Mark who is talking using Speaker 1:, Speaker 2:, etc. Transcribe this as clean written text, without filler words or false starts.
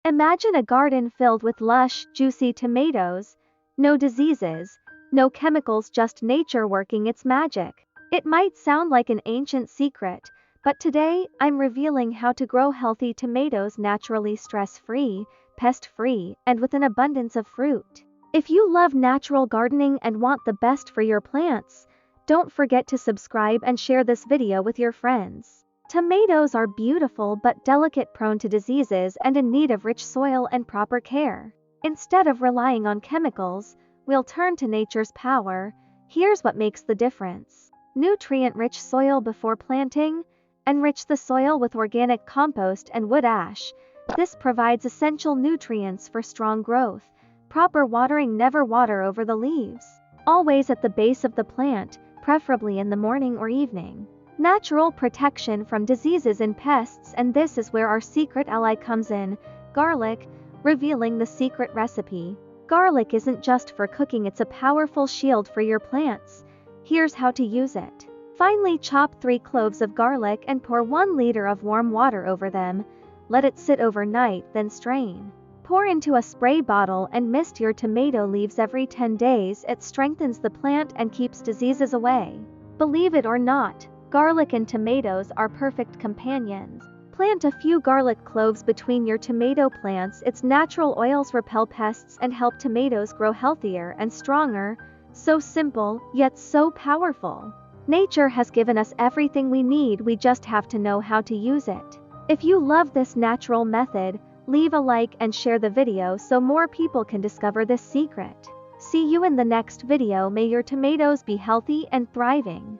Speaker 1: Imagine a garden filled with lush, juicy tomatoes. No diseases, no chemicals, just nature working its magic. It might sound like an ancient secret, but today I'm revealing how to grow healthy tomatoes naturally, stress-free, pest-free, and with an abundance of fruit. If you love natural gardening and want the best for your plants, don't forget to subscribe and share this video with your friends. Tomatoes are beautiful but delicate, prone to diseases, and in need of rich soil and proper care. Instead of relying on chemicals, we'll turn to nature's power. Here's what makes the difference. Nutrient-rich soil before planting. Enrich the soil with organic compost and wood ash. This provides essential nutrients for strong growth. Proper watering. Never water over the leaves. Always at the base of the plant, preferably in the morning or evening. Natural protection from diseases and pests, and this is where our secret ally comes in, garlic, revealing the secret recipe. Garlic isn't just for cooking, it's a powerful shield for your plants. Here's how to use it. Finely chop 3 cloves of garlic and pour 1 liter of warm water over them. Let it sit overnight, then strain. Pour into a spray bottle and mist your tomato leaves every 10 days. It strengthens the plant and keeps diseases away. Believe it or not, garlic and tomatoes are perfect companions. Plant a few garlic cloves between your tomato plants. Its natural oils repel pests and help tomatoes grow healthier and stronger. So simple, yet so powerful. Nature has given us everything we need, we just have to know how to use it. If you love this natural method, leave a like and share the video so more people can discover this secret. See you in the next video. May your tomatoes be healthy and thriving.